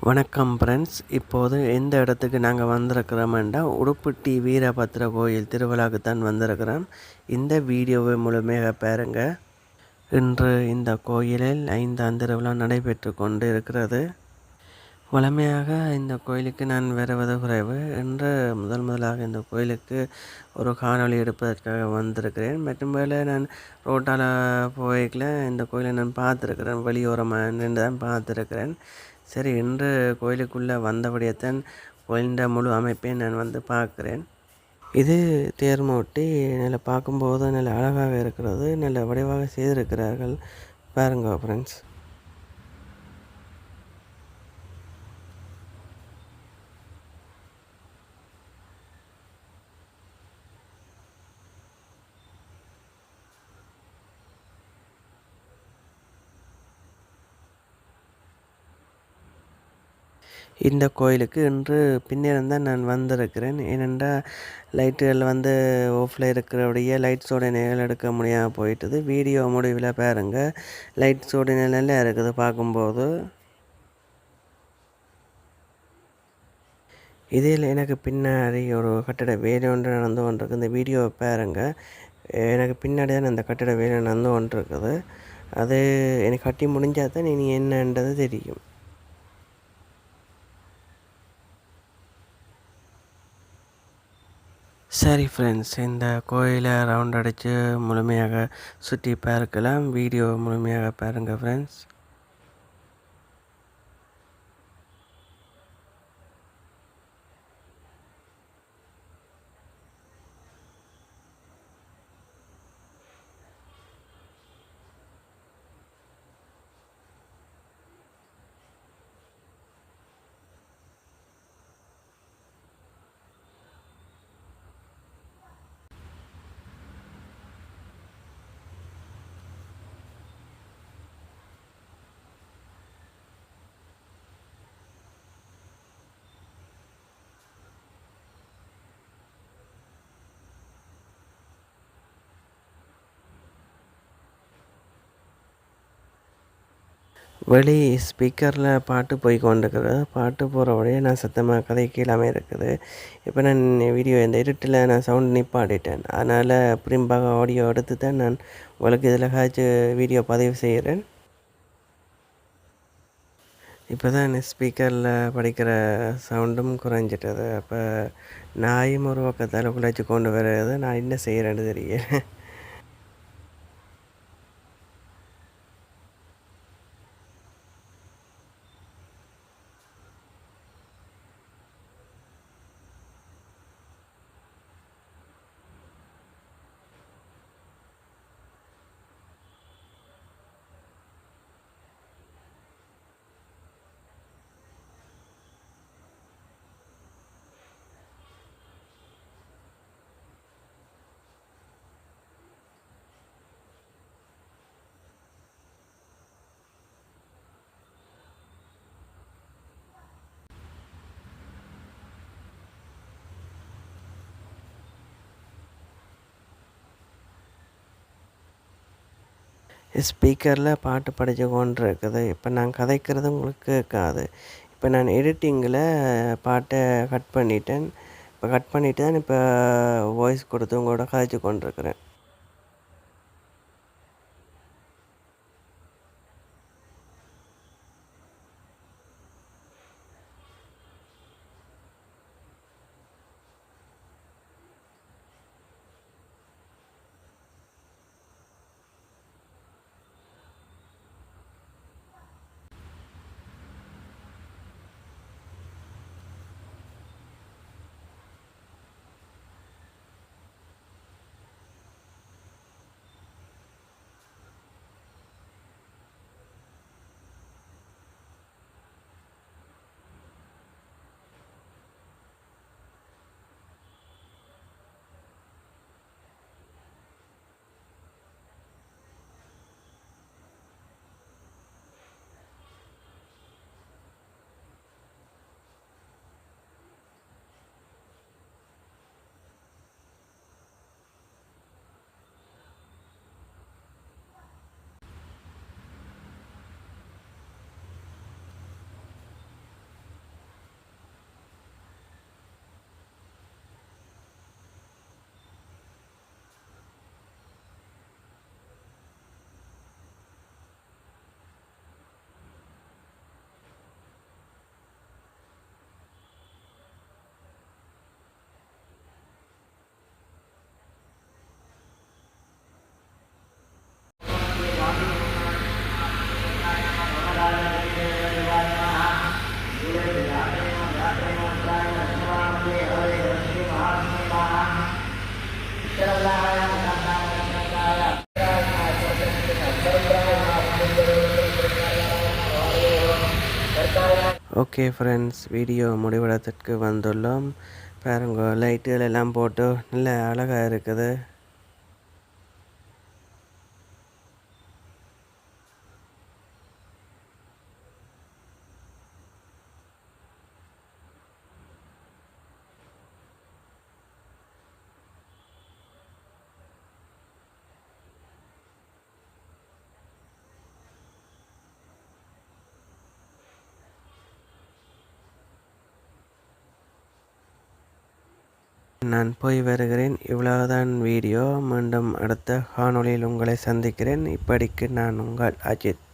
வணக்கம் ஃப்ரெண்ட்ஸ். இப்போது எந்த இடத்துக்கு நாங்கள் வந்திருக்கிறோம்னா உடுப்பிட்டி வீரபத்ர கோயில் திருவிழாவுக்கு தான் வந்திருக்கிறோம். இந்த வீடியோவை முழுமையாக பாருங்க. இன்று இந்த கோயிலில் 5ஆம் திருவிழா நடைபெற்று கொண்டு இருக்கிறது. வழமையாக இந்த கோயிலுக்கு நான் வருவது குறைவு. இன்று முதலாக இந்த கோயிலுக்கு ஒரு காணொளி எடுப்பதற்காக வந்திருக்கிறேன். மற்றும் வேலை நான் ரோட்டால் போய்க்கல இந்த கோயிலை நான் பார்த்துருக்கிறேன். வெளியோரமாக நின்று தான் பார்த்துருக்கிறேன். சரி, இன்று கோயிலுக்குள்ளே வந்தபடியத்தான் கோயிலின் முழு அமைப்பையும் நான் வந்து பார்க்குறேன். இது தேர்மூட்டி நல்ல பார்க்கும்போது நல்ல அழகாக இருக்கிறது. நல்ல வடிவாக செய்திருக்கிறார்கள். பாருங்க ஃப்ரெண்ட்ஸ். இந்த கோயிலுக்கு இன்று பின்னிரம் தான் நான் வந்திருக்கிறேன். ஏனென்றால் லைட்டுகள் வந்து ஆஃபில் இருக்கிறபடியே லைட்ஸோட நிழல் எடுக்க முடியாமல் போயிட்டுது. வீடியோ முடிவில் பாருங்கள், லைட்ஸோட நிழல் இருக்குது பார்க்கும்போது. இதில் எனக்கு பின்னாடி ஒரு கட்டிட வேலை ஒன்று நடந்து கொண்டிருக்கு. இந்த வீடியோவை பாருங்கள். எனக்கு பின்னாடி தான் அந்த கட்டிட வேலை நடந்து கொண்டிருக்குது. அது எனக்கு கட்டி முடிஞ்சால் தான் இனி என்னன்றது தெரியும். சரி ஃப்ரெண்ட்ஸ், இந்த கோயிலை ரவுண்ட் அடித்து முழுமையாக சுற்றி பார்க்கலாம். வீடியோ முழுமையாக பாருங்கள் ஃப்ரெண்ட்ஸ். வெளி ஸ்பீக்கரில் பாட்டு போய் கொண்டிருக்கிறது. பாட்டு போகிறபடியே நான் சத்தமாக கதைக்கு இல்லாமல் இருக்குது. இப்போ நான் வீடியோ இந்த இருட்டில் நான் சவுண்ட் நிப்பாட்டிட்டேன். அதனால் பிரிம்பாக ஆடியோ எடுத்து தான் நான் உங்களுக்கு இதில் காய்ச்சி வீடியோ பதிவு செய்கிறேன். இப்போ தான் ஸ்பீக்கரில் படிக்கிற சவுண்டும் குறைஞ்சிட்டது. அப்போ நாயும் ஒரு பக்கத்தால் குழைச்சி கொண்டு வருது. நான் என்ன செய்கிறேன்னு தெரியல. ஸ்பீக்கரில் பாட்டு படித்து கொண்டு இருக்குது. இப்போ நான் கதைக்கிறது உங்களுக்கு கேட்காது. இப்போ நான் எடிட்டிங்கில் பாட்டை கட் பண்ணிட்டேன். இப்போ கட் பண்ணிவிட்டு தான் இப்போ வாய்ஸ் கொடுத்து உங்களோட கதைச்சு கொண்டிருக்கிறேன். ஓகே ஃப்ரெண்ட்ஸ், வீடியோ முடிவிடத்திற்கு வந்துள்ளோம். பாருங்க, லைட்டுகள் எல்லாம் போட்டு நல்ல அழகாக இருக்குது. நான் போய் வருகிறேன். இவ்வளவுதான் வீடியோ. மீண்டும் அடுத்த காணொளியில் உங்களை சந்திக்கிறேன். இப்படிக்கு நான் உங்கள் அஜித்.